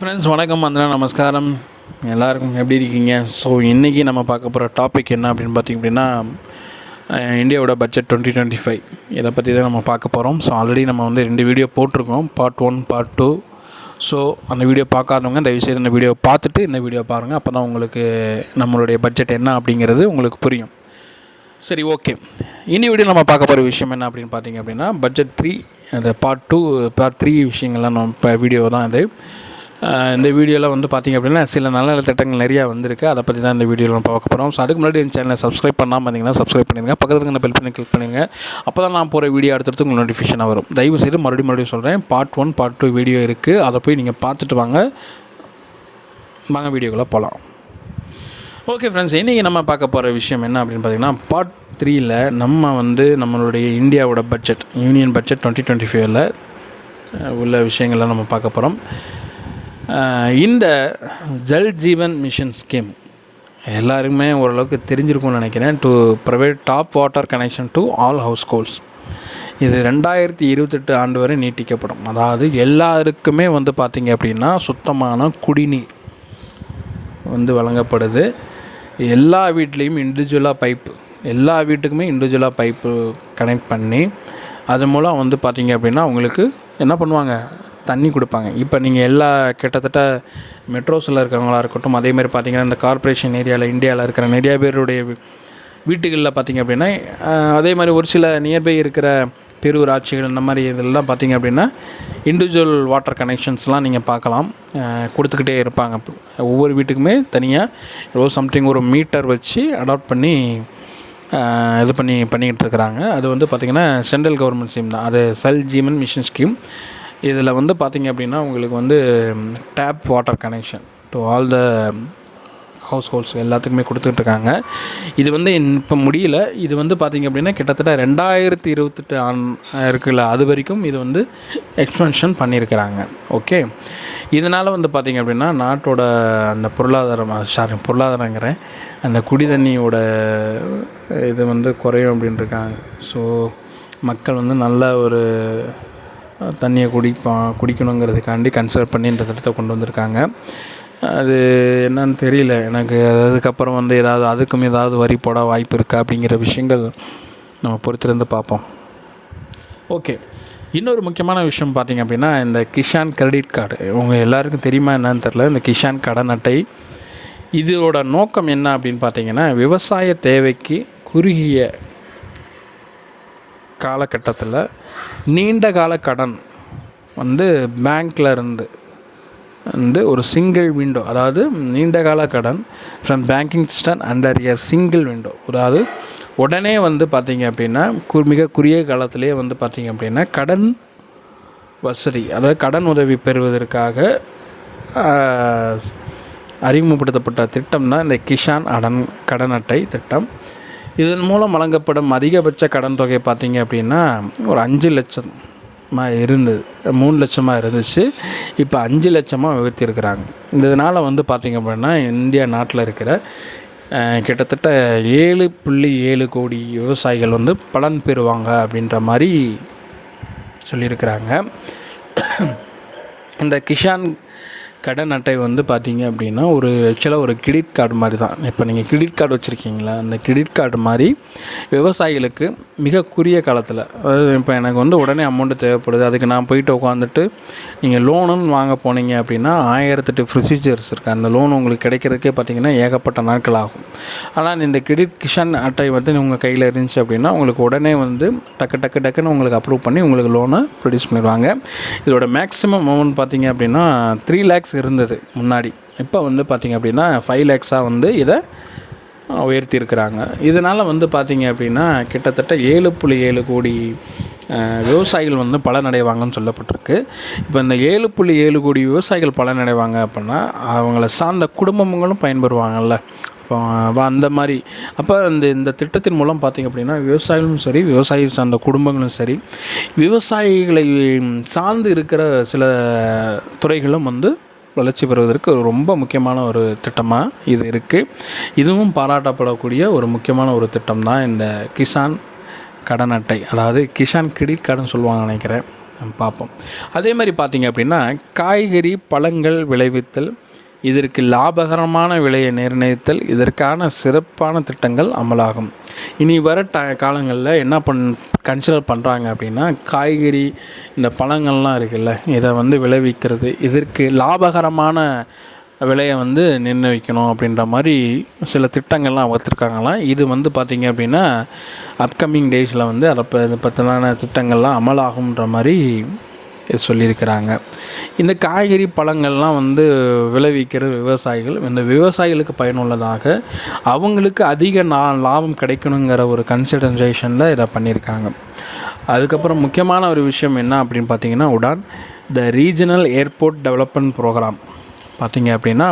Friends வணக்கம், வந்தனா நமஸ்காரம். எல்லாருக்கும் எப்படி இருக்கீங்க? ஸோ இன்றைக்கி நம்ம பார்க்க போகிற டாபிக் என்ன அப்படின்னு பார்த்திங்க அப்படின்னா, இந்தியாவோட பட்ஜெட் 2025 இதை பற்றி தான் நம்ம பார்க்க போகிறோம். ஸோ ஆல்ரெடி நம்ம வந்து 2 வீடியோ போட்டிருக்கோம், பார்ட் 1 பார்ட் 2. ஸோ அந்த வீடியோ பார்க்காதவங்க தயவுசெய்து இந்த வீடியோ பார்த்துட்டு இந்த வீடியோ பாருங்கள். அப்போ தான் உங்களுக்கு நம்மளுடைய பட்ஜெட் என்ன அப்படிங்கிறது உங்களுக்கு புரியும். சரி, ஓகே. இந்த வீடியோ நம்ம பார்க்க போகிற விஷயம் என்ன அப்படின்னு பார்த்திங்க அப்படின்னா, பட்ஜெட் 3 அந்த பார்ட் 2 பார்ட் 3 விஷயங்கள்லாம் நம்ம இப்போ வீடியோ தான் இது. இந்த வீடியோவில் வந்து பார்த்திங்க அப்படின்னா சில நல்ல நல்ல திட்டங்கள் நிறையா வந்திருக்கு. அதை பற்றி தான் இந்த வீடியோவில் நம்ம பார்க்க போகிறோம். ஸோ அதுக்கு முன்னாடி இந்த சேனலை சப்ஸ்கிரைப் பண்ணாமல் இருந்தீங்கன்னா சப்ஸ்கிரைப் பண்ணிடுங்க. பக்கத்துக்கு இந்த பெல் பண்ணி கிளிக் பண்ணிடுங்க. அப்போ தான் நான் போகிற வீடியோ அடுத்தடுத்து உங்களுக்கு நோட்டிஃபிகேஷனாக வரும். தயவு செய்து மறுபடியும் சொல்கிறேன், பார்ட் 1 பார்ட் 2 வீடியோ இருக்குது. அதை போய் நீங்கள் பார்த்துட்டு வாங்க வீடியோக்குள்ளே போகலாம். ஓகே ஃப்ரெண்ட்ஸ், இன்றைக்கி நம்ம பார்க்க போகிற விஷயம் என்ன அப்படின்னு பார்த்திங்கன்னா, பார்ட் 3ல் நம்ம வந்து நம்மளுடைய இந்தியாவோட பட்ஜெட் யூனியன் பட்ஜெட் 2025 உள்ள விஷயங்கள்லாம் நம்ம பார்க்க போகிறோம். இந்த ஜல் ஜீவன் மிஷன் ஸ்கீம் எல்லாருக்குமே ஓரளவுக்கு தெரிஞ்சிருக்கும்னு நினைக்கிறேன். To provide top water connection to all house holds. இது 2028 ஆண்டு வரை நீட்டிக்கப்படும். அதாவது எல்லாருக்குமே வந்து பார்த்திங்க அப்படின்னா சுத்தமான குடிநீர் வந்து வழங்கப்படுது. எல்லா வீட்லேயும் எல்லா வீட்டுக்குமே இண்டிவிஜுவலாக பைப்பு கனெக்ட் பண்ணி அது மூலம் வந்து பார்த்திங்க அப்படின்னா அவங்களுக்கு என்ன பண்ணுவாங்க, தண்ணி கொடுப்பாங்க. இப்போ நீங்கள் எல்லா கிட்டத்தட்ட மெட்ரோஸில் இருக்கிறவங்களா இருக்கட்டும், அதேமாதிரி பார்த்திங்கன்னா இந்த கார்ப்பரேஷன் ஏரியாவில் இந்தியாவில் இருக்கிற நிறையா பேருடைய வீட்டுகளில் பார்த்திங்க அப்படின்னா, அதே மாதிரி ஒரு சில நியர்பை இருக்கிற பேரூராட்சிகள் இந்த மாதிரி இதெல்லாம் பார்த்திங்க அப்படின்னா இண்டிவிஜுவல் வாட்டர் கனெக்ஷன்ஸ்லாம் நீங்கள் பார்க்கலாம், கொடுத்துக்கிட்டே இருப்பாங்க. ஒவ்வொரு வீட்டுக்குமே தனியாக சம்திங் ஒரு மீட்டர் வச்சு அடாப்ட் பண்ணி பண்ணிக்கிட்டு இருக்கிறாங்க. அது வந்து பார்த்திங்கன்னா சென்ட்ரல் கவர்மெண்ட் ஸ்கீம் தான். அது ஜல் ஜீவன் மிஷன் ஸ்கீம். இதில் வந்து பார்த்திங்க அப்படின்னா உங்களுக்கு வந்து tap water connection to all the house holds எல்லாத்துக்குமே கொடுத்துட்ருக்காங்க. இது வந்து இப்போ முடியல. இது வந்து பார்த்திங்க அப்படின்னா கிட்டத்தட்ட 2028 இருக்குல்ல, அது வரைக்கும் இது வந்து எக்ஸ்பென்ஷன் பண்ணியிருக்கிறாங்க. ஓகே, இதனால் வந்து பார்த்திங்க அப்படின்னா நாட்டோட அந்த பொருளாதாரங்கிறேன் அந்த குடி தண்ணியோட இது வந்து குறையும் அப்படின்ட்டுருக்காங்க. ஸோ மக்கள் வந்து நல்ல ஒரு தண்ணியை குடிக்கணுங்கிறதுக்காண்டி கன்சிடர் பண்ணி இந்த திட்டத்தை கொண்டு வந்திருக்காங்க. அது என்னன்னு தெரியல எனக்கு. அதுக்கப்புறம் வந்து அதுக்கும் ஏதாவது வரி போட வாய்ப்பு இருக்கா அப்படிங்கிற விஷயங்கள் நம்ம பொறுத்திருந்து பார்ப்போம். ஓகே, இன்னொரு முக்கியமான விஷயம் பார்த்திங்க அப்படின்னா, இந்த கிஷான் கிரெடிட் கார்டு உங்கள் எல்லாருக்கும் தெரியுமா என்னன்னு தெரில. இந்த கிஷான் கடன் அட்டை இதோட நோக்கம் என்ன அப்படின்னு பார்த்திங்கன்னா, விவசாய தேவைக்கு குறுகிய காலகட்டத்தில் நீண்ட கால கடன் வந்து பேங்க்கில் இருந்து ஒரு சிங்கிள் விண்டோ, அதாவது நீண்ட கால கடன் from banking system under a single window, அதாவது உடனே வந்து பார்த்திங்க அப்படின்னா மிக குறுகிய காலத்திலே வந்து பார்த்திங்க அப்படின்னா கடன் வசதி, அதாவது கடன் உதவி பெறுவதற்காக அறிமுகப்படுத்தப்பட்ட திட்டம் தான் இந்த கிஷான் கடன் அட்டை திட்டம். இதன் மூலம் வழங்கப்படும் அதிகபட்ச கடன் தொகை பார்த்திங்க அப்படின்னா ஒரு 5 லட்சமாக இருந்தது, 3 லட்சமாக இருந்துச்சு. இப்போ 5 லட்சமாக உயர்த்தியிருக்கிறாங்க. இதனால் வந்து பார்த்திங்க அப்படின்னா இந்தியா நாட்டில் இருக்கிற கிட்டத்தட்ட 7.7 கோடி விவசாயிகள் வந்து பலன் பெறுவாங்க அப்படின்ற மாதிரி சொல்லியிருக்கிறாங்க. இந்த கிஷான் கடன் அட்டை வந்து பார்த்திங்க அப்படின்னா ஆக்சுவலாக ஒரு கிரெடிட் கார்டு மாதிரி தான். இப்போ நீங்கள் கிரெடிட் கார்டு வச்சுருக்கீங்களா, அந்த கிரெடிட் கார்டு மாதிரி விவசாயிகளுக்கு மிக குறுகிய காலத்தில், அதாவது இப்போ எனக்கு வந்து உடனே அமௌண்ட்டு தேவைப்படுது, அதுக்கு நான் போயிட்டு உட்காந்துட்டு நீங்கள் லோனுன்னு வாங்க போனீங்க அப்படின்னா 1008 ப்ரொசீஜர்ஸ் இருக்குது. அந்த லோன் உங்களுக்கு கிடைக்கிறதுக்கே பார்த்திங்கன்னா ஏகப்பட்ட நாட்கள் ஆகும். ஆனால் இந்த கிஷான் அட்டை வந்து உங்கள் கையில் இருந்துச்சு அப்படின்னா உங்களுக்கு உடனே வந்து டக்குன்னு உங்களுக்கு அப்ரூவ் பண்ணி உங்களுக்கு லோனை ப்ரொடியூஸ் பண்ணிடுவாங்க. இதோட மேக்ஸிமம் அமௌண்ட் பார்த்திங்க அப்படின்னா 3 lakhs இருந்தது முன்னாடி. இப்போ வந்து பார்த்திங்க அப்படின்னா 5 lakhs வந்து இதை உயர்த்தியிருக்கிறாங்க. இதனால் வந்து பார்த்திங்க அப்படின்னா கிட்டத்தட்ட 7.7 கோடி விவசாயிகள் வந்து பலனடைவாங்கன்னு சொல்லப்பட்டிருக்கு. இப்போ இந்த 7.7 கோடி விவசாயிகள் பலனடைவாங்க அப்படின்னா அவங்கள சார்ந்த குடும்பங்களும் பயன்பெறுவாங்கள்ல. அந்த மாதிரி அப்போ இந்த திட்டத்தின் மூலம் பார்த்திங்க அப்படின்னா விவசாயிகளும் சரி, விவசாயி சார்ந்த குடும்பங்களும் சரி, விவசாயிகளை சார்ந்து இருக்கிற சில துறைகளும் வந்து வளர்ச்சி பெறுவதற்கு ரொம்ப முக்கியமான ஒரு திட்டமாக இது இருக்குது. இதுவும் பாராட்டப்படக்கூடிய ஒரு முக்கியமான ஒரு திட்டம் தான் இந்த கிஷான் கடன் அட்டை, அதாவது கிஷான் கிரெடிட் கார்டுன்னு சொல்லுவாங்க நினைக்கிறேன். பார்ப்போம். அதே மாதிரி பார்த்திங்க அப்படின்னா காய்கறி பழங்கள் விளைவித்தல், இதற்கு லாபகரமான விலையை நிர்ணயித்தல், இதற்கான சிறப்பான திட்டங்கள் அமலாகும். இனி வர காலங்களில் என்ன கன்சிடர் பண்ணுறாங்க அப்படின்னா, காய்கறி இந்த பழங்கள்லாம் இருக்குல்ல, இதை வந்து விளைவிக்கிறது, இதற்கு லாபகரமான விலையை வந்து நிர்ணயிக்கணும் அப்படின்ற மாதிரி சில திட்டங்கள்லாம் வச்சுருக்காங்களாம். இது வந்து பார்த்திங்க அப்படின்னா அப்கமிங் டேஸில் வந்து அதை பற்றின திட்டங்கள்லாம் அமலாகுன்ற மாதிரி சொல்லியிருக்கிறாங்க. இந்த காய்கறி பழங்கள்லாம் வந்து விளைவிக்கிற விவசாயிகள், இந்த விவசாயிகளுக்கு பயனுள்ளதாக அவங்களுக்கு அதிக லாபம் கிடைக்கணுங்கிற ஒரு கன்சிடரேஷனில் இதை பண்ணியிருக்காங்க. அதுக்கப்புறம் முக்கியமான ஒரு விஷயம் என்ன அப்படின்னு பார்த்தீங்கன்னா, Udan the regional airport development programme பார்த்திங்க அப்படின்னா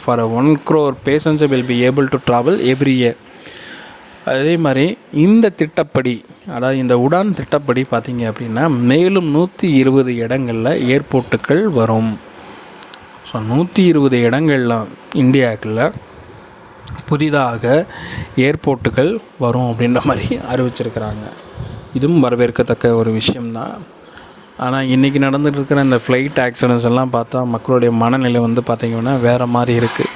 for 1 crore passenger will be able to travel every year. அதே மாதிரி இந்த திட்டப்படி, அதாவது இந்த உடான் திட்டப்படி பார்த்திங்க அப்படின்னா மேலும் 120 இடங்களில் ஏர்போர்ட்டுகள் வரும். ஸோ 120 இடங்களில் இந்தியாவுக்குள்ள புதிதாக ஏர்போர்ட்டுகள் வரும் அப்படின்ற மாதிரி அறிவிச்சிருக்கிறாங்க. இதுவும் வரவேற்கத்தக்க ஒரு விஷயம்தான். ஆனால் இன்றைக்கி நடந்துகிட்டு இருக்கிற இந்த ஃப்ளைட் ஆக்சிடென்ட்ஸ் எல்லாம் பார்த்தா மக்களுடைய மனநிலை வந்து பார்த்திங்கன்னா வேறு மாதிரி இருக்குது.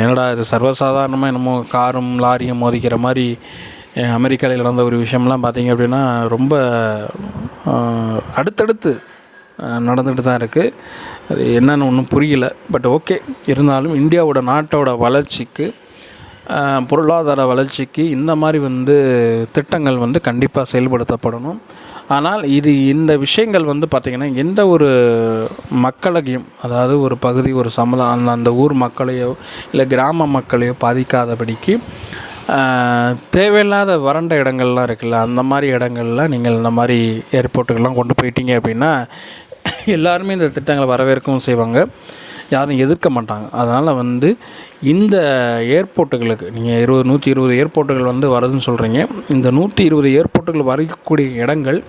என்னடா இது சர்வசாதாரணமாக என்னமோ காரும் லாரியும் மோதிக்கிற மாதிரி அமெரிக்காவில் நடந்த ஒரு விஷயம்லாம் பார்த்திங்க அப்படின்னா ரொம்ப அடுத்தடுத்து நடந்துகிட்டு தான் இருக்குது. அது என்னென்னு ஒன்றும் புரியல. பட் ஓகே, இருந்தாலும் இந்தியாவோட நாட்டோட வளர்ச்சிக்கு, பொருளாதார வளர்ச்சிக்கு இந்த மாதிரி வந்து திட்டங்கள் வந்து கண்டிப்பாக செயல்படுத்தப்படணும். ஆனால் இந்த விஷயங்கள் வந்து பார்த்திங்கன்னா எந்த ஒரு மக்களையும், அதாவது ஒரு பகுதி, ஒரு சமுதாயம், அந்த ஊர் மக்களையோ இல்லை கிராம மக்களையோ பாதிக்காதபடிக்கு தேவையில்லாத வறண்ட இடங்கள்லாம் இருக்குல்ல, அந்த மாதிரி இடங்கள்லாம் நீங்கள் இந்த மாதிரி ஏர்போர்ட்டுக்கெல்லாம் கொண்டு போயிட்டீங்க அப்படின்னா எல்லாருமே இந்த திட்டங்களை வரவேற்கவும் செய்வாங்க, யாரும் எதிர்க்க மாட்டாங்க. அதனால் வந்து இந்த ஏர்போர்ட்டுகளுக்கு நீங்கள் 120 ஏர்போர்ட்டுகள் வந்து வருதுன்னு சொல்கிறீங்க. இந்த 120 ஏர்போர்ட்டுகள் வரக்கூடிய இடங்கள்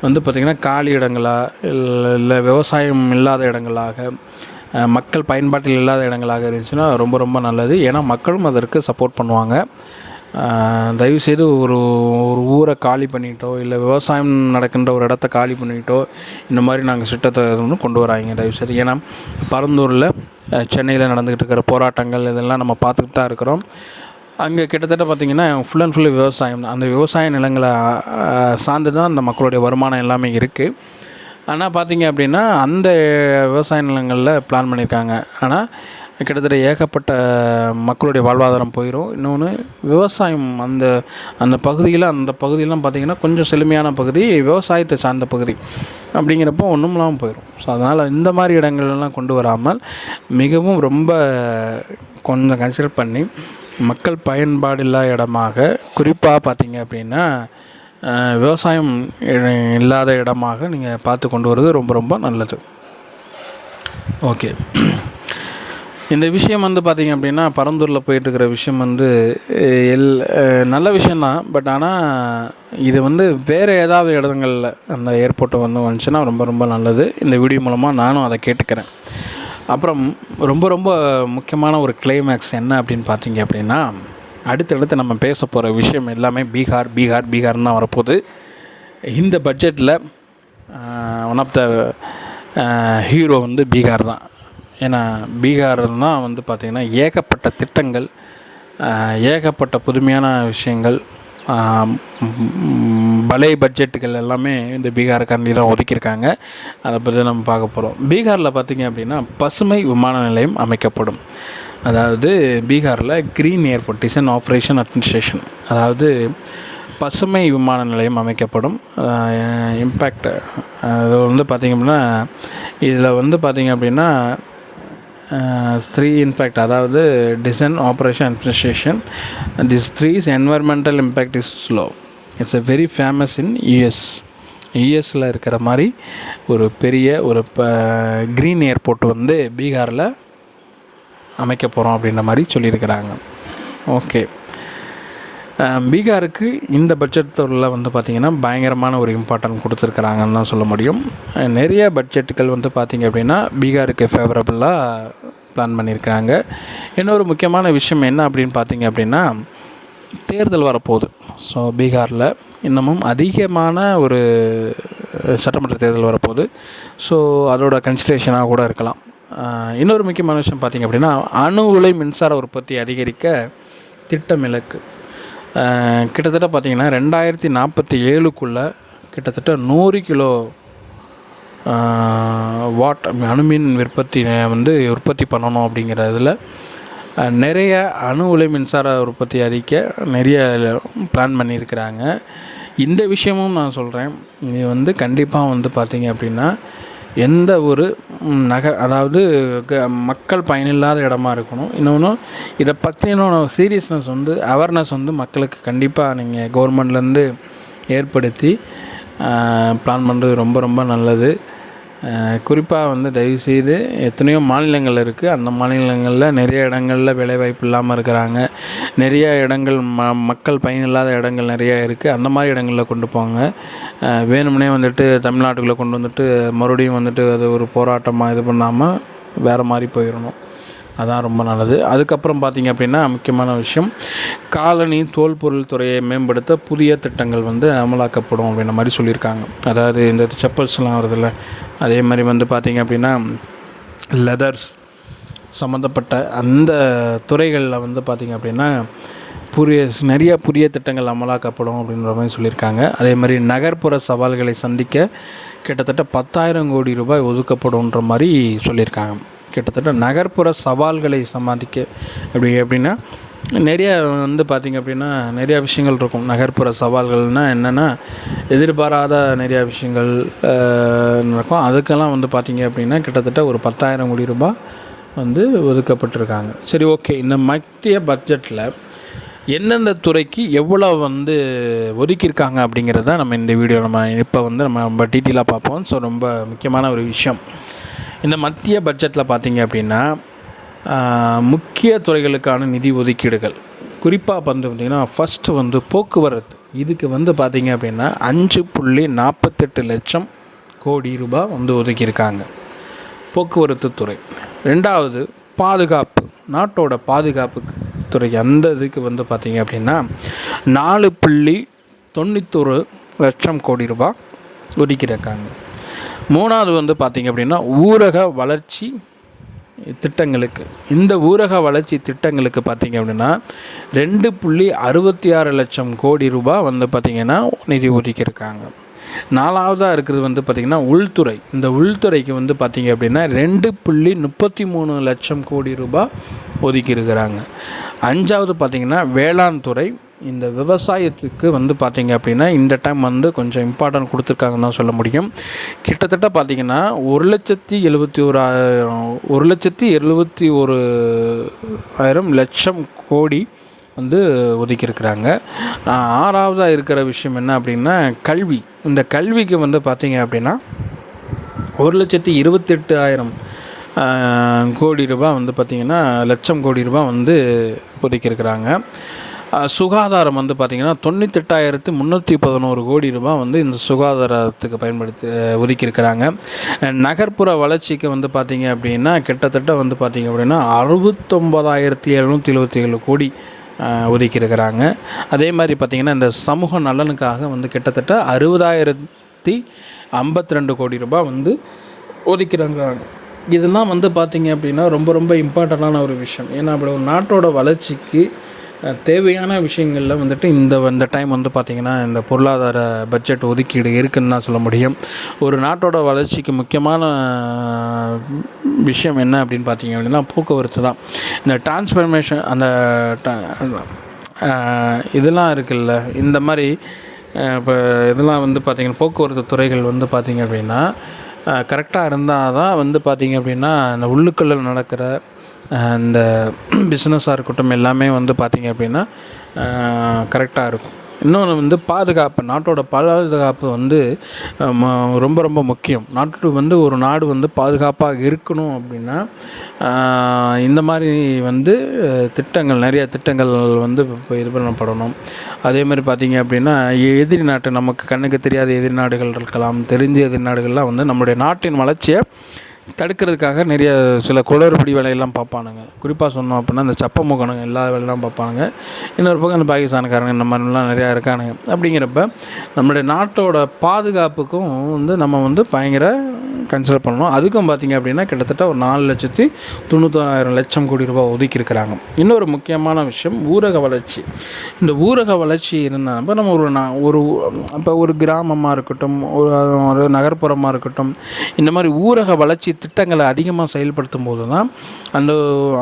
வந்து பார்த்திங்கன்னா காலி இடங்களா இல்லை விவசாயம் இல்லாத இடங்களாக, மக்கள் பயன்பாட்டில் இல்லாத இடங்களாக இருந்துச்சுன்னா ரொம்ப ரொம்ப நல்லது. ஏன்னா மக்களும் அதற்கு சப்போர்ட் பண்ணுவாங்க. தயவுசெய்து ஒரு ஊரை காலி பண்ணிட்டோ இல்லை விவசாயம் நடக்கின்ற ஒரு இடத்த காலி பண்ணிட்டோ இந்த மாதிரி நாங்கள் சிட்டத்தை கொண்டு வராங்க தயவுசெய்து. ஏன்னா பரந்தூரில், சென்னையில் நடந்துக்கிட்டு இருக்கிற போராட்டங்கள் இதெல்லாம் நம்ம பார்த்துக்கிட்டு தான் இருக்கிறோம். அங்கே கிட்டத்தட்ட பார்த்திங்கன்னா ஃபுல் அண்ட் ஃபுல்லு விவசாயம். அந்த விவசாய நிலங்களை சார்ந்து தான் அந்த மக்களுடைய வருமானம் எல்லாமே இருக்குது. ஆனால் பார்த்திங்க அப்படின்னா அந்த விவசாய நிலங்களில் பிளான் பண்ணியிருக்காங்க. ஆனால் கிட்டத்தட்ட ஏகப்பட்ட மக்களுடைய வாழ்வாதாரம் போயிடும். இன்னொன்று விவசாயம் அந்த பகுதியெலாம் பார்த்திங்கன்னா கொஞ்சம் செழுமையான பகுதி, விவசாயத்தை சார்ந்த பகுதி அப்படிங்கிறப்போ ஒன்றும் இல்லாமல் போயிடும். ஸோ அதனால் இந்த மாதிரி இடங்கள்லாம் கொண்டு வராமல் மிகவும் ரொம்ப கொஞ்சம் கன்சிடர் பண்ணி மக்கள் பயன்பாடு இல்லாத இடமாக, குறிப்பாக பார்த்திங்க அப்படின்னா விவசாயம் இல்லாத இடமாக நீங்கள் பார்த்து கொண்டு வருவது ரொம்ப ரொம்ப நல்லது. ஓகே, இந்த விஷயம் வந்து பார்த்திங்க அப்படின்னா பரந்தூரில் போயிட்டுருக்கிற விஷயம் வந்து நல்ல விஷயந்தான். பட் ஆனால் இது வந்து வேறு ஏதாவது இடங்களில் அந்த ஏர்போர்ட்டை வந்து வந்துச்சுன்னா ரொம்ப ரொம்ப நல்லது. இந்த வீடியோ மூலமாக நானும் அதை கேட்டுக்கிறேன். அப்புறம் ரொம்ப ரொம்ப முக்கியமான ஒரு கிளைமேக்ஸ் என்ன அப்படின்னு பார்த்திங்க அப்படின்னா, அடுத்தடுத்து நம்ம பேச போகிற விஷயம் எல்லாமே பீகார்னு தான் வரப்போகுது. இந்த பட்ஜெட்டில் ஒன் ஆஃப் த ஹீரோ வந்து பீகார் தான். ஏன்னா பீகார் தான் வந்து பார்த்திங்கன்னா ஏகப்பட்ட திட்டங்கள், ஏகப்பட்ட புதுமையான விஷயங்கள், பழைய பட்ஜெட்டுகள் எல்லாமே இந்த பீகாருக்காண்டி தான் ஒதுக்கியிருக்காங்க. அதை பற்றி நம்ம பார்க்க போகிறோம். பீகாரில் பார்த்திங்க அப்படின்னா பசுமை விமான நிலையம் அமைக்கப்படும். அதாவது பீகாரில் green airport design operation administration, அதாவது பசுமை விமான நிலையம் அமைக்கப்படும். இம்பேக்ட் அது வந்து பார்த்திங்க அப்படின்னா இதில் வந்து பார்த்திங்க அப்படின்னா 3 இம்பேக்ட், அதாவது design operation administration. This 3 environmental impact is low. It's a very famous in யூஎஸில் இருக்கிற மாதிரி ஒரு பெரிய ஒரு க்ரீன் ஏர்போர்ட் வந்து பீகாரில் அமைக்க போகிறோம் அப்படின்ற மாதிரி சொல்லியிருக்கிறாங்க. ஓகே, பீகாருக்கு இந்த பட்ஜெட்டில் வந்து பார்த்திங்கன்னா பயங்கரமான ஒரு இம்பார்ட்டன்ட் கொடுத்துருக்குறாங்கன்னு தான் சொல்ல முடியும். நிறைய பட்ஜெட்டுகள் வந்து பார்த்திங்க அப்படின்னா பீகாருக்கு ஃபேவரபுளாக பிளான் பண்ணியிருக்கிறாங்க. இன்னொரு முக்கியமான விஷயம் என்ன அப்படின்னு பார்த்திங்க அப்படின்னா, தேர்தல் வரப்போகுது. ஸோ பீகாரில் இன்னமும் அதிகமான ஒரு சட்டமன்ற தேர்தல் வரப்போகுது. ஸோ அதோட கன்சிடரேஷனாக கூட இருக்கலாம். இன்னொரு முக்கியமான விஷயம் பார்த்திங்க அப்படின்னா, அணு உலை மின்சார உற்பத்தி அதிகரிக்க திட்டம் இலக்கு. கிட்டத்தட்ட பார்த்திங்கன்னா 2047க்குள்ளே கிட்டத்தட்ட 100 கிலோ வாட் அணுமின் உற்பத்தி பண்ணணும் அப்படிங்கிறதுல நிறைய அணு உலை மின்சார உற்பத்தி அதிக நிறைய பிளான் பண்ணியிருக்கிறாங்க. இந்த விஷயமும் நான் சொல்கிறேன், இது கண்டிப்பாக பார்த்திங்க அப்படின்னா எந்த ஒரு அதாவது மக்கள் பயனில்லாத இடமா இருக்கணும். இன்னொன்று இதை பற்றின சீரியஸ்னஸ் அவேர்னஸ் மக்களுக்கு கண்டிப்பாக நீங்கள் கவர்மெண்ட்லேருந்து ஏற்படுத்தி பிளான் பண்ணுறது ரொம்ப ரொம்ப நல்லது. குறிப்பாக தயவுசெய்து எத்தனையோ மாநிலங்கள் இருக்குது, அந்த மாநிலங்களில் நிறைய இடங்களில் வேலைவாய்ப்பு இல்லாமல் இருக்கிறாங்க. நிறைய இடங்கள் மக்கள் பயனில்லாத இடங்கள் நிறையா இருக்குது. அந்த மாதிரி இடங்களில் கொண்டு போங்க. வேணும்னே தமிழ்நாட்டுக்குள்ளே கொண்டு மறுபடியும் அது ஒரு போராட்டமாக இது பண்ணாமல் வேறு மாதிரி போயிடணும். அதான் ரொம்ப நல்லது. அதுக்கப்புறம் பார்த்திங்க அப்படின்னா முக்கியமான விஷயம், காலணி தோல் பொருள் துறையை மேம்படுத்த புதிய திட்டங்கள் அமலாக்கப்படும் அப்படின்ற மாதிரி சொல்லியிருக்காங்க. அதாவது இந்த செப்பல்ஸ்லாம் வருதில்ல, அதே மாதிரி பார்த்திங்க அப்படின்னா லெதர்ஸ் சம்மந்தப்பட்ட அந்த துறைகளில் பார்த்திங்க அப்படின்னா நிறைய புதிய திட்டங்கள் அமலாக்கப்படும் அப்படின்ற மாதிரி சொல்லியிருக்காங்க. அதே மாதிரி நகர்ப்புற சவால்களை சந்திக்க கிட்டத்தட்ட 10,000 கோடி ரூபாய் ஒதுக்கப்படும்ன்ற மாதிரி சொல்லியிருக்காங்க. கிட்டத்தட்ட நகர்ப்புற சவால்களை சமாளிக்க எப்படின்னா நிறைய பார்த்திங்க அப்படின்னா நிறையா விஷயங்கள் இருக்கும். நகர்ப்புற சவால்கள்னால் என்னென்னா எதிர்பாராத நிறையா விஷயங்கள் நடக்கும். அதுக்கெல்லாம் பார்த்திங்க அப்படின்னா கிட்டத்தட்ட ஒரு 10,000 கோடி ரூபாய் ஒதுக்கப்பட்டிருக்காங்க. சரி, ஓகே. இந்த மத்திய பட்ஜெட்டில் எந்தெந்த துறைக்கு எவ்வளோ ஒதுக்கியிருக்காங்க அப்படிங்கிறத நம்ம இந்த வீடியோ இப்போ நம்ம டீட்டெயிலாக பார்ப்போம். ஸோ ரொம்ப முக்கியமான ஒரு விஷயம், இந்த மத்திய பட்ஜெட்டில் பார்த்திங்க அப்படின்னா முக்கிய துறைகளுக்கான நிதி ஒதுக்கீடுகள் குறிப்பாக பார்த்திங்கன்னா ஃபஸ்ட்டு போக்குவரத்து, இதுக்கு பார்த்திங்க அப்படின்னா 5.48 லட்சம் கோடி ரூபாய் ஒதுக்கியிருக்காங்க போக்குவரத்து துறை. ரெண்டாவது பாதுகாப்பு, நாட்டோட பாதுகாப்பு துறை, அந்த இதுக்கு பார்த்திங்க அப்படின்னா 4.91 லட்சம் கோடி ரூபாய் ஒதுக்கியிருக்காங்க. மூணாவது பார்த்திங்க அப்படின்னா ஊரக வளர்ச்சி திட்டங்களுக்கு, இந்த ஊரக வளர்ச்சி திட்டங்களுக்கு பார்த்திங்க அப்படின்னா 2.66 லட்சம் கோடி ரூபாய் பார்த்திங்கன்னா நிதி ஒதுக்கியிருக்காங்க. நாலாவதாக இருக்கிறது பார்த்திங்கன்னா உள்துறை, இந்த உள்துறைக்கு பார்த்திங்க அப்படின்னா 2.33 லட்சம் கோடி ரூபாய் ஒதுக்கியிருக்கிறாங்க. அஞ்சாவது பார்த்திங்கன்னா வேளாண் துறை, இந்த விவசாயத்துக்கு பார்த்திங்க அப்படின்னா இந்த டைம் கொஞ்சம் இம்பார்ட்டன்ட் கொடுத்துருக்காங்கன்னு தான் சொல்ல முடியும். கிட்டத்தட்ட பார்த்திங்கன்னா 1,71,000 லட்சம் கோடி ஒதுக்கியிருக்கிறாங்க. ஆறாவதாக இருக்கிற விஷயம் என்ன அப்படின்னா கல்வி. இந்த கல்விக்கு பார்த்திங்க அப்படின்னா 1,28,000 கோடி ரூபாய் பார்த்திங்கன்னா லட்சம் கோடி ரூபாய் ஒதுக்கியிருக்கிறாங்க. சுகாதாரம் பார்த்திங்கன்னா 98,311 கோடி ரூபாய் இந்த சுகாதாரத்துக்கு ஒதுக்கியிருக்கிறாங்க. நகர்ப்புற வளர்ச்சிக்கு பார்த்திங்க அப்படின்னா கிட்டத்தட்ட பார்த்திங்க அப்படின்னா 69,777 கோடி ஒதுக்கியிருக்கிறாங்க. அதே மாதிரி பார்த்திங்கன்னா இந்த சமூக நலனுக்காக கிட்டத்தட்ட 60,052 கோடி ரூபாய் ஒதுக்கிறாங்க. இதெல்லாம் பார்த்திங்க அப்படின்னா ரொம்ப ரொம்ப இம்பார்ட்டண்டான ஒரு விஷயம். ஏன்னா அப்படி ஒரு நாட்டோட வளர்ச்சிக்கு தேவையான விஷயங்களில் இந்த டைம் பார்த்திங்கன்னா இந்த பொருளாதார பட்ஜெட் ஒதுக்கீடு இருக்குதுன்னு தான் சொல்ல முடியும். ஒரு நாட்டோட வளர்ச்சிக்கு முக்கியமான விஷயம் என்ன அப்படின்னு பார்த்திங்க அப்படின்னா போக்குவரத்து தான். இந்த டிரான்ஸ்ஃபர்மேஷன் அந்த இதெல்லாம் இருக்குல்ல, இந்த மாதிரி இப்போ இதெல்லாம் பார்த்திங்கன்னா போக்குவரத்து துறைகள் பார்த்திங்க அப்படின்னா கரெக்டாக இருந்தால் தான் பார்த்திங்க அப்படின்னா இந்த உள்ளுக்குள்ளே நடக்கிற இந்த பிஸ்னஸாக இருக்கட்டும் எல்லாமே பார்த்திங்க அப்படின்னா கரெக்டாக இருக்கும். இன்னொன்று பாதுகாப்பு, நாட்டோட பாதுகாப்பு ரொம்ப ரொம்ப முக்கியம். நாட்டு ஒரு நாடு பாதுகாப்பாக இருக்கணும் அப்படின்னா இந்த மாதிரி திட்டங்கள், நிறைய திட்டங்கள் இப்போ இது பண்ணப்படணும். அதே மாதிரி பார்த்திங்க அப்படின்னா எதிரி நாட்டு, நமக்கு கண்ணுக்கு தெரியாத எதிரி நாடுகள் இருக்கலாம், தெரிஞ்ச எதிரி நாடுகள்லாம் நம்மளுடைய நாட்டின் வளர்ச்சியை தடுக்கிறதுக்காக நிறைய சில குளறுபடி வேலையெல்லாம் பார்ப்பானுங்க. குறிப்பாக சொன்னோம் அப்படின்னா இந்த சப்ப முகனுங்க எல்லா வேலையெல்லாம் பார்ப்பானுங்க. இன்னொரு பக்கம் இந்த பாகிஸ்தானுக்காரங்க இந்த மாதிரிலாம் நிறையா இருக்கானுங்க. அப்படிங்கிறப்ப நம்மளுடைய நாட்டோட பாதுகாப்புக்கும் வந்து நம்ம வந்து பயங்கர கன்சிடர் பண்ணணும். அதுக்கும் பார்த்திங்க அப்படின்னா கிட்டத்தட்ட ஒரு 4,91,000 கோடி ரூபாய் ஒதுக்கியிருக்கிறாங்க. இன்னொரு முக்கியமான விஷயம் ஊரக வளர்ச்சி. இந்த ஊரக வளர்ச்சி இருந்தால் நம்ம இப்போ ஒரு கிராமமாக இருக்கட்டும், ஒரு நகர்ப்புறமாக இருக்கட்டும், இந்த மாதிரி ஊரக வளர்ச்சி திட்டங்களை அதிகமாக செயல்படுத்தும் போது தான் அந்த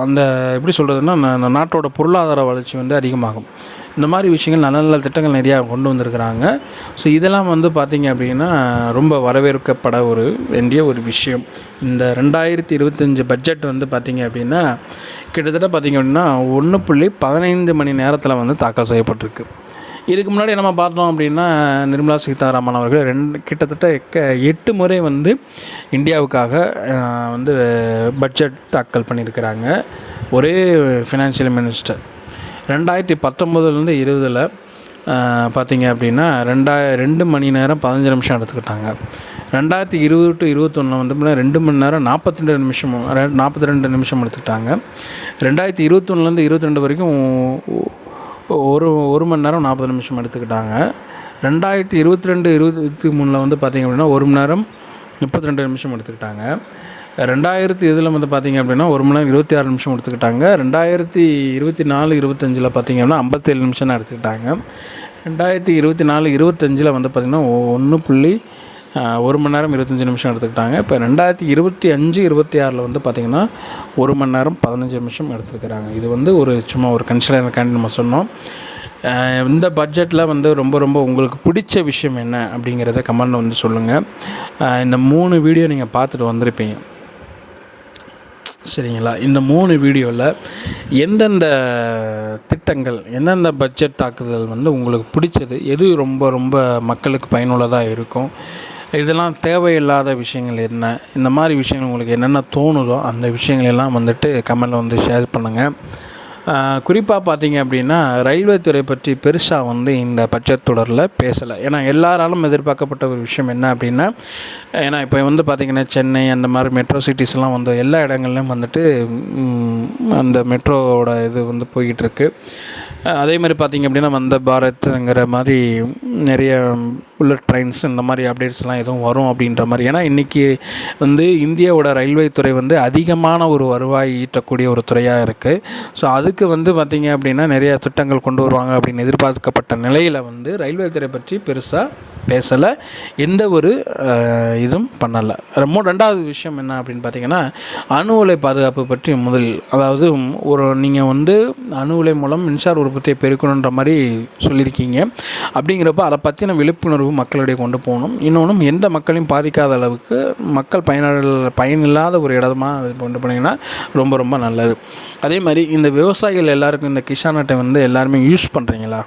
அந்த எப்படி சொல்கிறதுன்னா அந்த நாட்டோட பொருளாதார வளர்ச்சி வந்து அதிகமாகும். இந்த மாதிரி விஷயங்கள் நல்ல நல்ல திட்டங்கள் நிறையா கொண்டு வந்திருக்கிறாங்க. ஸோ இதெல்லாம் வந்து பார்த்திங்க அப்படின்னா ரொம்ப வரவேற்கப்பட வேண்டிய ஒரு விஷயம். இந்த 2025 பட்ஜெட் வந்து பார்த்திங்க அப்படின்னா கிட்டத்தட்ட பார்த்திங்க அப்படின்னா 1.15 மணி நேரத்தில் வந்து தாக்கல் செய்யப்பட்டிருக்கு. இதுக்கு முன்னாடி நம்ம பார்த்தோம் அப்படின்னா நிர்மலா சீதாராமன் அவர்கள் கிட்டத்தட்ட 8 முறை வந்து இந்தியாவுக்காக வந்து பட்ஜெட் தாக்கல் பண்ணியிருக்கிறாங்க. ஒரே ஃபினான்ஷியல் மினிஸ்டர் 2019 20 பார்த்திங்க அப்படின்னா 2 மணி நேரம் 15 நிமிஷம் எடுத்துக்கிட்டாங்க. 2020 to 2021 வந்து 2 மணி நேரம் 42 நிமிஷம் எடுத்துக்கிட்டாங்க. 2021 22 வரைக்கும் ஒரு மணி நேரம் 40 நிமிஷம் எடுத்துக்கிட்டாங்க. 2022 23 வந்து பார்த்திங்க அப்படின்னா 1 மணி நேரம் 32 நிமிஷம் எடுத்துக்கிட்டாங்க. 2000 வந்து பார்த்திங்க அப்படின்னா 1 மணி நேரம் 26 நிமிஷம் எடுத்துக்கிட்டாங்க. 2024 25 பார்த்திங்க அப்படின்னா 57 நிமிஷம் தான் எடுத்துக்கிட்டாங்க. 2024 25 வந்து பார்த்திங்கன்னா 1 மணி நேரம் 25 நிமிஷம் எடுத்துக்கிட்டாங்க. இப்போ 2025 26 வந்து பார்த்திங்கன்னா 1 மணி நேரம் 15 நிமிஷம் எடுத்துருக்கிறாங்க. இது வந்து சும்மா ஒரு கன்சிடருக்காண்டி நம்ம சொன்னோம். இந்த பட்ஜெட்டில் வந்து ரொம்ப ரொம்ப உங்களுக்கு பிடிச்ச விஷயம் என்ன அப்படிங்கிறத கமெண்டில் வந்து சொல்லுங்கள். இந்த 3 வீடியோ நீங்கள் பார்த்துட்டு வந்திருப்பீங்க சரிங்களா? இந்த 3 வீடியோவில் எந்தெந்த திட்டங்கள், எந்தெந்த பட்ஜெட் தாக்குதல் வந்து உங்களுக்கு பிடிச்சது, எது ரொம்ப ரொம்ப மக்களுக்கு பயனுள்ளதாக இருக்கும், இதெல்லாம் தேவையில்லாத விஷயங்கள் என்ன, இந்த மாதிரி விஷயங்கள் உங்களுக்கு என்னென்ன தோணுதோ அந்த விஷயங்கள் எல்லாம் வந்துட்டு கமெண்டில் வந்து ஷேர் பண்ணுங்கள். குறிப்பாக பார்த்திங்க அப்படின்னா ரயில்வே துறை பற்றி பெருசாக வந்து இந்த பட்ஜெட் தொடரில் பேசலை. ஏன்னா எல்லாராலும் எதிர்பார்க்கப்பட்ட ஒரு விஷயம் என்ன அப்படின்னா, ஏன்னா இப்போ வந்து பார்த்திங்கன்னா சென்னை அந்த மாதிரி மெட்ரோ சிட்டிஸ்லாம் வந்து எல்லா இடங்கள்லையும் வந்துட்டு அந்த மெட்ரோவோட இது வந்து போய்கிட்டுருக்கு. அதே மாதிரி பார்த்திங்க அப்படின்னா வந்த பாரத்ங்கிற மாதிரி நிறைய புல்லட் ட்ரெயின்ஸ் இந்த மாதிரி அப்டேட்ஸ்லாம் எதுவும் வரும் அப்படின்ற மாதிரி. ஏன்னா இன்றைக்கி வந்து இந்தியாவோட ரயில்வே துறை வந்து அதிகமான ஒரு வருவாய் ஈட்டக்கூடிய ஒரு துறையாக இருக்குது. ஸோ அதுக்கு வந்து பார்த்திங்க அப்படின்னா நிறைய திட்டங்கள் கொண்டு வருவாங்க அப்படின்னு எதிர்பார்க்கப்பட்ட நிலையில் வந்து ரயில்வே துறை பற்றி பெருசாக பேசலை, எந்த ஒரு இதுவும் பண்ணலை. 2வது விஷயம் என்ன அப்படின்னு பார்த்திங்கன்னா அணு உலை பாதுகாப்பு பற்றி அதாவது நீங்கள் வந்து அணு உலை மூலம் மின்சார உற்பத்தியை பெருக்கணுன்ற மாதிரி சொல்லியிருக்கீங்க. அப்படிங்கிறப்ப அதை பற்றின விழிப்புணர்வு மக்களிடையே கொண்டு போகணும். இன்னொன்றும் எந்த மக்களையும் பாதிக்காத அளவுக்கு மக்கள் பயனில்லாத ஒரு இடமா அது கொண்டு போனீங்கன்னா ரொம்ப ரொம்ப நல்லது. அதே மாதிரி இந்த விவசாயிகள் எல்லாருக்கும் இந்த கிஷான் அட்டை வந்து எல்லாருமே யூஸ் பண்ணுறீங்களா?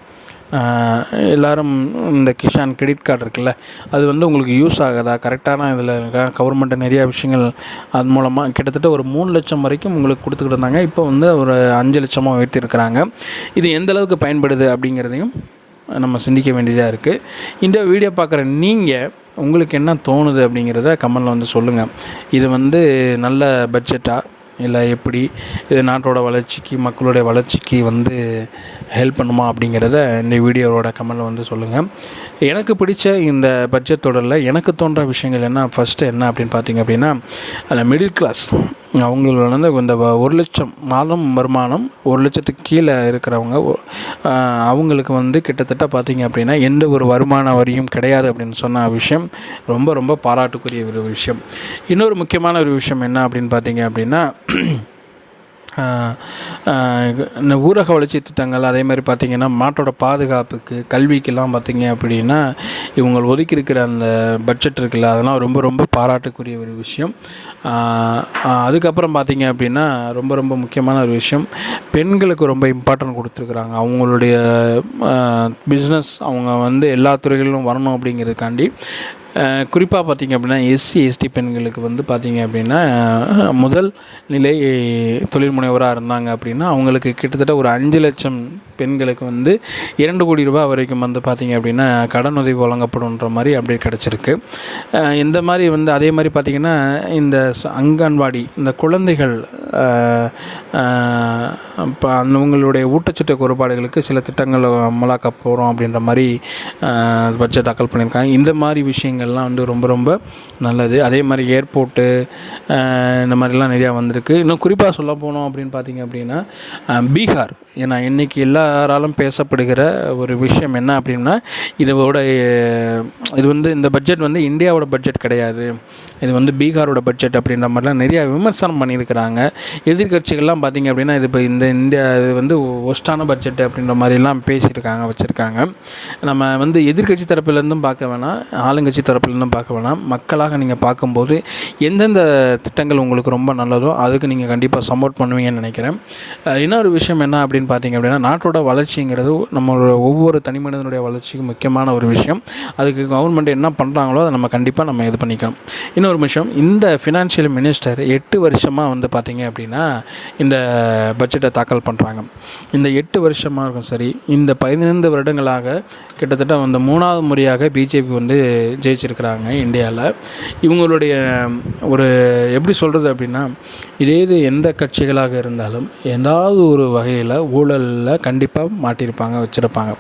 எல்லோரும் இந்த கிஷான் கிரெடிட் கார்டு இருக்குல்ல, அது வந்து உங்களுக்கு யூஸ் ஆகுதா? கரெக்டான இதில் இருக்கா? கவர்மெண்ட்டு நிறையா விஷயங்கள் அது மூலமாக கிட்டத்தட்ட ஒரு 3 லட்சம் வரைக்கும் உங்களுக்கு கொடுத்துக்கிட்டு இருந்தாங்க. இப்போ வந்து ஒரு 5 லட்சமாக உயர்த்தியிருக்கிறாங்க. இது எந்தளவுக்கு பயன்படுது அப்படிங்கிறதையும் நம்ம சிந்திக்க வேண்டியதாக இருக்குது. இந்த வீடியோ பார்க்குற நீங்கள் உங்களுக்கு என்ன தோணுது அப்படிங்கிறத கமெண்டில் வந்து சொல்லுங்கள். இது வந்து நல்ல பட்ஜெட்டாக இல்லை எப்படி, இது நாட்டோட வளர்ச்சிக்கு மக்களுடைய வளர்ச்சிக்கு வந்து ஹெல்ப் பண்ணுமா அப்படிங்கிறத இந்த வீடியோவோட கமெண்டில் வந்து சொல்லுங்கள். எனக்கு பிடிச்ச இந்த பட்ஜெட் தொடரில் எனக்கு தோன்ற விஷயங்கள் ஃபஸ்ட்டு என்ன அப்படின்னு பார்த்திங்க அப்படின்னா, அதில் மிடில் கிளாஸ் அவங்களோட வந்து இந்த 1 லட்சம் மாதம் வருமானம் 1 லட்சத்துக்கு கீழே இருக்கிறவங்க அவங்களுக்கு வந்து கிட்டத்தட்ட பார்த்திங்க அப்படின்னா எந்த ஒரு வருமான வரியும் கிடையாது அப்படின்னு சொன்ன விஷயம் ரொம்ப ரொம்ப பாராட்டுக்குரிய ஒரு விஷயம். இன்னொரு முக்கியமான ஒரு விஷயம் என்ன அப்படின்னு பார்த்திங்க அப்படின்னா இந்த ஊரக வளர்ச்சி திட்டங்கள், அதே மாதிரி பார்த்திங்கன்னா நாட்டோட பாதுகாப்புக்கு கல்விக்கெல்லாம் பார்த்திங்க அப்படின்னா இவங்க ஒதுக்கியிருக்கிற அந்த பட்ஜெட் இருக்குல்ல, அதெல்லாம் ரொம்ப ரொம்ப பாராட்டுக்குரிய ஒரு விஷயம். அதுக்கப்புறம் பார்த்திங்க அப்படின்னா ரொம்ப ரொம்ப முக்கியமான ஒரு விஷயம், பெண்களுக்கு ரொம்ப இம்பார்ட்டன்ட் கொடுத்துருக்குறாங்க. அவங்களுடைய பிஸ்னஸ் அவங்க வந்து எல்லா துறைகளிலும் வரணும் அப்படிங்கிறதுக்காண்டி குறிப்பாக பார்த்திங்க அப்படின்னா எஸ்சி எஸ்டி பெண்களுக்கு வந்து பார்த்திங்க அப்படின்னா முதல் நிலை தொழில் முனைவராக இருந்தாங்க அப்படின்னா அவங்களுக்கு கிட்டத்தட்ட ஒரு 5 லட்சம் பெண்களுக்கு வந்து 2 கோடி ரூபாய் வரைக்கும் வந்து பார்த்திங்க அப்படின்னா கடன் உதவி வழங்கப்படுன்ற மாதிரி அப்டேட் கிடச்சிருக்கு. இந்த மாதிரி வந்து அதே மாதிரி பார்த்திங்கன்னா இந்த அங்கன்வாடி இந்த குழந்தைகள் இப்போ அவங்களுடைய ஊட்டச்சத்து குறைபாடுகளுக்கு சில திட்டங்களை அமலாக்க போகிறோம் அப்படின்ற மாதிரி பட்ஜெட் தாக்கல் பண்ணியிருக்காங்க. இந்த மாதிரி விஷயங்கள்லாம் வந்து ரொம்ப ரொம்ப நல்லது. அதே மாதிரி ஏர்போர்ட்டு இந்த மாதிரிலாம் நிறையா வந்திருக்கு. இன்னும் குறிப்பாக சொல்ல போனோம் அப்படின்னு பார்த்திங்க அப்படின்னா பீகார், ஏன்னா இன்றைக்கி எல்லாராலும் பேசப்படுகிற ஒரு விஷயம் என்ன அப்படின்னா இது வந்து இந்த பட்ஜெட் வந்து இந்தியாவோட பட்ஜெட் கிடையாது, இது வந்து பீகாரோட பட்ஜெட் அப்படின்ற மாதிரிலாம் நிறையா விமர்சனம் பண்ணியிருக்கிறாங்க. எதிர்கட்சிகள்லாம் பார்த்திங்க அப்படின்னா இது இப்போ இந்தியா இது வந்து ஒஸ்டான பட்ஜெட் அப்படின்ற மாதிரிலாம் வச்சுருக்காங்க. நம்ம வந்து எதிர்கட்சி தரப்புலேருந்தும் பார்க்க வேணாம், ஆளுங்கட்சி தரப்புலேருந்தும் பார்க்க வேணாம், மக்களாக நீங்கள் பார்க்கும்போது எந்தெந்த திட்டங்கள் உங்களுக்கு ரொம்ப நல்லதோ அதுக்கு நீங்கள் கண்டிப்பாக சப்போர்ட் பண்ணுவீங்கன்னு நினைக்கிறேன். இன்னொரு விஷயம் என்ன அப்படின்னு பார்த்திங்க அப்படின்னா நாட்டோட வளர்ச்சிங்கிறது நம்மளோட ஒவ்வொரு தனி மனிதனுடைய வளர்ச்சிக்கு முக்கியமான ஒரு விஷயம். அதுக்கு கவர்மெண்ட் என்ன பண்ணுறாங்களோ அதை நம்ம கண்டிப்பாக இது பண்ணிக்கணும். இன்னொரு விஷயம், இந்த ஃபினான்ஷியல் மினிஸ்டர் 8 வருஷமாக வந்து பார்த்திங்க அப்படின்னா இந்த பட்ஜெட்டை தாக்கல் பண்ணுறாங்க. இந்த 8 வருஷமாக இருக்கும் சரி, இந்த 15 வருடங்களாக கிட்டத்தட்ட வந்து 3வது முறையாக பிஜேபி வந்து ஜெயிச்சிருக்கிறாங்க இந்தியாவில். இவங்களுடைய ஒரு எப்படி சொல்கிறது அப்படின்னா இது எந்த கட்சிகளாக இருந்தாலும் ஏதாவது ஒரு வகையில் ஊழலில் கண்டிப்பாக வச்சுருப்பாங்க.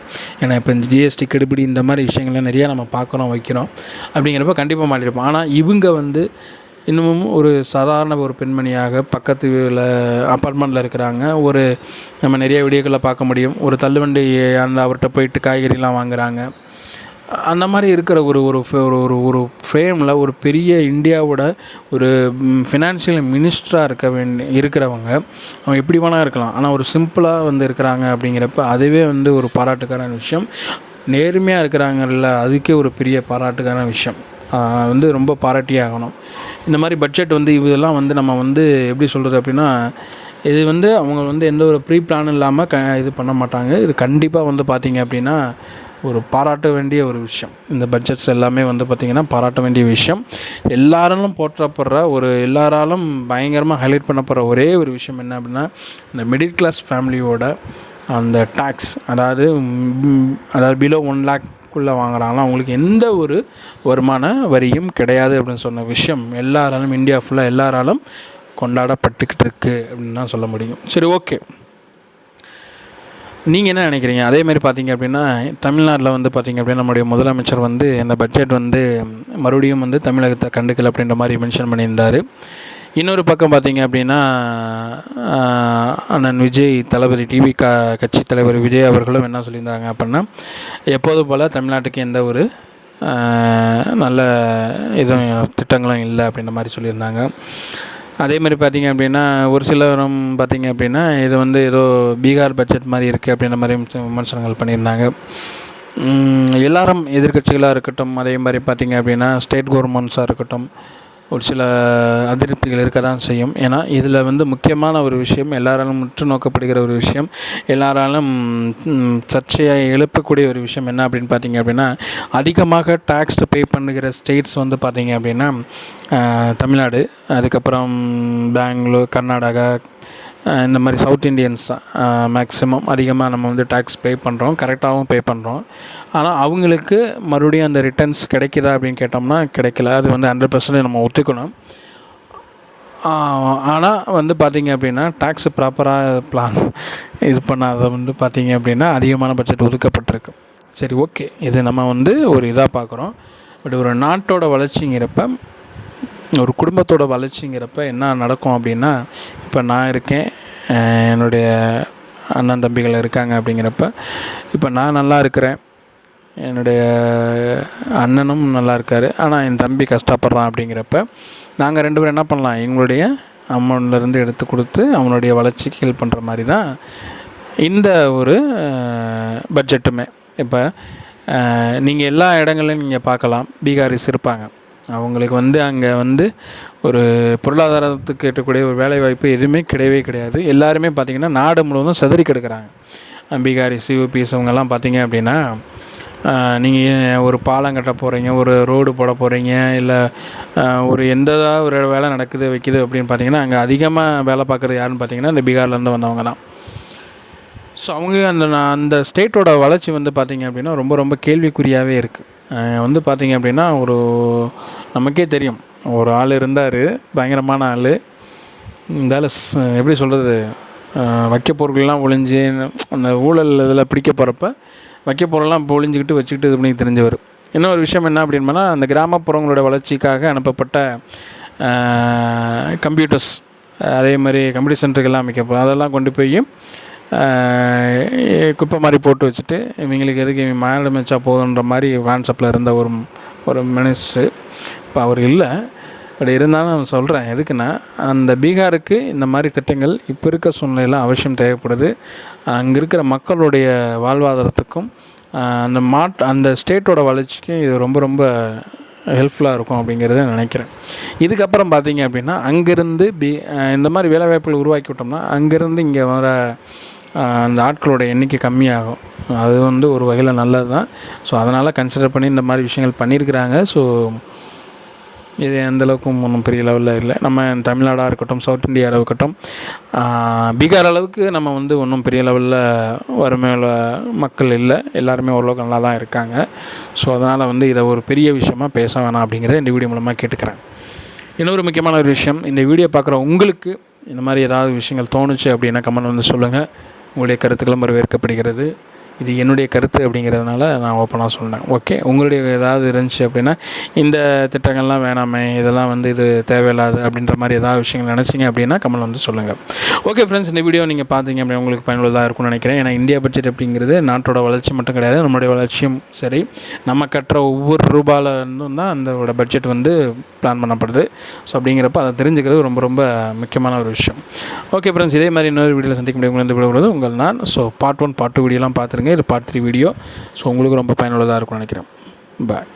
ஏன்னா இப்போ இந்த ஜிஎஸ்டி கெடுபிடி இந்த மாதிரி விஷயங்கள்லாம் நிறையா நம்ம வைக்கிறோம் அப்படிங்கிறப்ப கண்டிப்பாக மாட்டியிருப்பாங்க. ஆனால் இவங்க வந்து இன்னமும் ஒரு சாதாரண ஒரு பெண்மணியாக பக்கத்தில் அப்பார்ட்மெண்ட்டில் இருக்கிறாங்க. நம்ம நிறைய வீடியோக்களில் பார்க்க முடியும், ஒரு தள்ளுவண்டி அவர்கிட்ட போயிட்டு காய்கறிலாம் வாங்குகிறாங்க. அந்த மாதிரி இருக்கிற ஒரு ஃப்ரேமில் ஒரு பெரிய இந்தியாவோட ஒரு ஃபினான்ஷியல் மினிஸ்டராக இருக்கிறவங்க அவங்க எப்படி வேணால் இருக்கலாம், ஆனால் ஒரு சிம்பிளாக வந்து இருக்கிறாங்க அப்படிங்கிறப்ப அதுவே வந்து ஒரு பாராட்டுக்கான விஷயம். நேர்மையாக இருக்கிறாங்கல்ல, அதுக்கே ஒரு பெரிய பாராட்டுக்கான விஷயம். வந்து ரொம்ப பாராட்டியே ஆகணும். இந்த மாதிரி பட்ஜெட் வந்து இதெல்லாம் வந்து நம்ம வந்து எப்படி சொல்கிறது அப்படின்னா இது வந்து அவங்க வந்து எந்த ஒரு ப்ரீ பிளான் இல்லாமல் இது பண்ண மாட்டாங்க. இது கண்டிப்பாக வந்து பார்த்திங்க அப்படின்னா ஒரு பாராட்ட வேண்டிய ஒரு விஷயம். இந்த பட்ஜெட்ஸ் எல்லாமே வந்து பார்த்திங்கன்னா பாராட்ட வேண்டிய விஷயம். எல்லாராலும் போற்றப்படுற எல்லாராலும் பயங்கரமாக ஹைலைட் பண்ணப்படுற ஒரே ஒரு விஷயம் என்ன அப்படின்னா இந்த மிடில் கிளாஸ் ஃபேமிலியோட அந்த டேக்ஸ், அதாவது பிலோ 1 லேக்குள்ளே வாங்குறாங்களா அவங்களுக்கு எந்த ஒரு வருமான வரியும் கிடையாது அப்படின்னு சொன்ன விஷயம் எல்லாராலும் இந்தியா ஃபுல்லாக எல்லாராலும் கொண்டாடப்பட்டுக்கிட்டு இருக்குது அப்படின்னு தான் சொல்ல முடியும். சரி, ஓகே, நீங்கள் என்ன நினைக்கிறீங்க? அதேமாதிரி பார்த்திங்க அப்படின்னா தமிழ்நாட்டில் வந்து பார்த்திங்க அப்படின்னா நம்முடைய முதலமைச்சர் வந்து இந்த பட்ஜெட் வந்து மறுபடியும் வந்து தமிழகத்தை கண்டுக்கல் அப்படின்ற மாதிரி மென்ஷன் பண்ணியிருந்தார். இன்னொரு பக்கம் பார்த்திங்க அப்படின்னா அண்ணன் விஜய் தளபதி டிவி கட்சி தலைவர் விஜய் அவர்களும் என்ன சொல்லியிருந்தாங்க அப்படின்னா எப்போது போல் தமிழ்நாட்டுக்கு எந்த ஒரு நல்ல இதுவும் திட்டங்களும் இல்லை அப்படின்ற மாதிரி சொல்லியிருந்தாங்க. அதே மாதிரி பார்த்திங்க அப்படின்னா ஒரு சிலரும் பார்த்திங்க அப்படின்னா இது வந்து ஏதோ பீகார் பட்ஜெட் மாதிரி இருக்குது அப்படின்ற மாதிரி விமர்சனங்கள் பண்ணியிருந்தாங்க. எல்லாரும் எதிர்கட்சிகளாக இருக்கட்டும், அதே மாதிரி பார்த்திங்க அப்படின்னா ஸ்டேட் கவர்மெண்ட்ஸாக இருக்கட்டும், ஒரு சில அதிருப்திகள் இருக்க தான் செய்யும். ஏன்னா இதில் வந்து முக்கியமான ஒரு விஷயம், எல்லாராலும் முற்று நோக்கப்படுகிற ஒரு விஷயம், எல்லாராலும் சர்ச்சையாக எழுப்பக்கூடிய ஒரு விஷயம் என்ன அப்படின்னு பார்த்திங்க அப்படின்னா அதிகமாக டேக்ஸ் பே பண்ணுகிற ஸ்டேட்ஸ் வந்து பார்த்திங்க அப்படின்னா தமிழ்நாடு, அதுக்கப்புறம் பெங்களூர், கர்நாடகா, இந்த மாதிரி சவுத் இண்டியன்ஸ் மேக்ஸிமம் அதிகமாக நம்ம வந்து டேக்ஸ் பே பண்ணுறோம், கரெக்டாகவும் பே பண்ணுறோம். ஆனால் அவங்களுக்கு மறுபடியும் அந்த ரிட்டர்ன்ஸ் கிடைக்குதா அப்படின்னு கேட்டோம்னா கிடைக்கல. அது வந்து 100% நம்ம ஒத்துக்கணும். ஆனால் வந்து பார்த்திங்க அப்படின்னா டேக்ஸ் ப்ராப்பராக பிளான் இது பண்ணாத வந்து பார்த்திங்க அப்படின்னா அதிகமான பட்ஜெட் ஒதுக்கப்பட்டிருக்கு. சரி, ஓகே, இது நம்ம வந்து ஒரு இதாக பார்க்குறோம். பட் ஒரு நாட்டோட வளர்ச்சிங்கிறப்ப, ஒரு குடும்பத்தோட வளர்ச்சிங்கிறப்ப என்ன நடக்கும் அப்படின்னா இப்போ நான் இருக்கேன், என்னுடைய அண்ணன் தம்பிகள் இருக்காங்க அப்படிங்கிறப்ப இப்போ நான் நல்லா இருக்கிறேன், என்னுடைய அண்ணனும் நல்லா இருக்கார், ஆனால் என் தம்பி கஷ்டப்படுறான் அப்படிங்கிறப்ப நாங்கள் 2 பேரும் என்ன பண்ணலாம், எங்களுடைய அமௌண்ட்லேருந்து எடுத்து கொடுத்து அவனுடைய வளர்ச்சிக்கு ஹெல்ப் பண்ணுற மாதிரி தான் இந்த ஒரு பட்ஜெட்டுமே. இப்போ நீங்கள் எல்லா இடங்களையும் நீங்கள் பார்க்கலாம், பீகாரிஸ் இருப்பாங்க, அவங்களுக்கு வந்து அங்கே வந்து ஒரு பொருளாதாரத்துக்கு ஏற்றக்கூடிய ஒரு வேலைவாய்ப்பு எதுவுமே கிடையாது. எல்லாருமே பார்த்திங்கன்னா நாடு முழுவதும் சிதறி கிடக்கிறாங்க. பீகாரிஸ், யூபிஎஸ் அவங்கெல்லாம் பார்த்திங்க அப்படின்னா நீங்கள் ஒரு பாலம் கட்ட போகிறீங்க, ஒரு ரோடு போட போகிறீங்க, இல்லை ஒரு ஒரு வேலை வைக்கிது அப்படின்னு பார்த்தீங்கன்னா, அங்கே அதிகமாக வேலை பார்க்குறது யாருன்னு பார்த்தீங்கன்னா இந்த பீகார்லேருந்து வந்தவங்க தான். ஸோ அவங்க அந்த ஸ்டேட்டோட வளர்ச்சி வந்து பார்த்திங்க அப்படின்னா ரொம்ப ரொம்ப கேள்விக்குறியாகவே இருக்குது. வந்து பார்த்திங்க அப்படின்னா நமக்கே தெரியும், ஒரு ஆள் இருந்தார், பயங்கரமான ஆள். இந்த ஆள் எப்படி சொல்கிறது, வைக்க பொருட்கள்லாம் ஒழிஞ்சு அந்த ஊழல் இதில் பிடிக்க போகிறப்ப வைக்க பொருள்லாம் ஒழிஞ்சிக்கிட்டு வச்சுக்கிட்டு இது பண்ணி தெரிஞ்சவர். இன்னொரு விஷயம் என்ன அப்படின்னா, அந்த கிராமப்புறங்களோட வளர்ச்சிக்காக அனுப்பப்பட்ட கம்ப்யூட்டர்ஸ், அதே மாதிரி கம்ப்யூட்டர் சென்டர்கள்லாம் அமைக்கப்போம், அதெல்லாம் கொண்டு போய் குப்பை மாதிரி போட்டு வச்சுட்டு இவங்களுக்கு எதுக்கு இவங்க மேலே வச்சா போதுன்ற மாதிரி வாட்ஸ்அப்பில் இருந்த ஒரு மினிஸ்டர். இப்போ அவர் இல்லை, பட் இருந்தாலும் நான் சொல்கிறேன் எதுக்குன்னா, அந்த பீகாருக்கு இந்த மாதிரி திட்டங்கள் இப்போ இருக்க சூழ்நிலையில் அவசியம் தேவைப்படுது. அங்கே இருக்கிற மக்களுடைய வாழ்வாதாரத்துக்கும் அந்த ஸ்டேட்டோட வளர்ச்சிக்கும் இது ரொம்ப ரொம்ப ஹெல்ப்ஃபுல்லாக இருக்கும் அப்படிங்கிறத நினைக்கிறேன். இதுக்கப்புறம் பார்த்திங்க அப்படின்னா, அங்கேருந்து இந்த மாதிரி வேலைவாய்ப்புகள் உருவாக்கி விட்டோம்னா அங்கேருந்து இங்கே வர அந்த ஆட்களோட எண்ணிக்கை கம்மியாகும். அது வந்து ஒரு வகையில் நல்லது தான். ஸோ அதனால் கன்சிடர் பண்ணி இந்த மாதிரி விஷயங்கள் பண்ணியிருக்கிறாங்க. ஸோ இது எந்தளவுக்கும் ஒன்றும் பெரிய லெவலில் இல்லை. நம்ம தமிழ்நாடாக இருக்கட்டும், சவுத் இந்தியாவாக இருக்கட்டும், பீகார் அளவுக்கு நம்ம வந்து ஒன்றும் பெரிய லெவலில் வறுமையில் மக்கள் இல்லை, எல்லாருமே ஓரளவுக்கு நல்லா தான் இருக்காங்க. ஸோ அதனால் வந்து இதை ஒரு பெரிய விஷயமாக பேச வேணாம் அப்படிங்கிறத இந்த வீடியோ மூலமாக கேட்டுக்கிறேன். இன்னொரு முக்கியமான ஒரு விஷயம், இந்த வீடியோ பார்க்குற உங்களுக்கு இந்த மாதிரி ஏதாவது விஷயங்கள் தோணுச்சு அப்படின்னா கமெண்ட் வந்து சொல்லுங்கள். உங்களுடைய கருத்துக்களும் வரவேற்கப்படுகிறது. இது என்னுடைய கருத்து அப்படிங்கிறதுனால நான் ஓப்பனாக சொன்னேன். ஓகே, உங்களுடைய ஏதாவது இருந்துச்சு அப்படின்னா, இந்த திட்டங்கள்லாம் வேணாமே, இதெல்லாம் வந்து இது தேவையில்லாது அப்படின்ற மாதிரி ஏதாவது விஷயங்கள் நினச்சிங்க அப்படின்னா கமெண்ட் வந்து சொல்லுங்கள். ஓகே ஃப்ரெண்ட்ஸ், இந்த வீடியோ நீங்கள் பார்த்தீங்க அப்படின்னா உங்களுக்கு பயனுள்ளதாக இருக்கும்னு நினைக்கிறேன். ஏன்னா இந்தியா பட்ஜெட் அப்படிங்கிறது நாட்டோட வளர்ச்சி மட்டும் கிடையாது, நம்மளுடைய வளர்ச்சியும் சரி. நம்ம கட்டுற ஒவ்வொரு ரூபாயில் இருந்தும் தான் அந்த பட்ஜெட் வந்து பிளான் பண்ணப்படுது. ஸோ அப்படிங்கிறப்ப அதை தெரிஞ்சுக்கிறது ரொம்ப ரொம்ப முக்கியமான ஒரு விஷயம். ஓகே ஃப்ரெண்ட்ஸ், இதே மாதிரி இன்னொரு வீடியோவில் சந்திக்க முடியாது உங்கள் நான். ஸோ பார்ட் 1 பார்ட் 2 வீடியோலாம் பார்த்துருங்க. இது பார்ட் 3 வீடியோ. ஸோ உங்களுக்கு ரொம்ப பயனுள்ளதாக இருக்கும்னு நினைக்கிறேன். பாய்.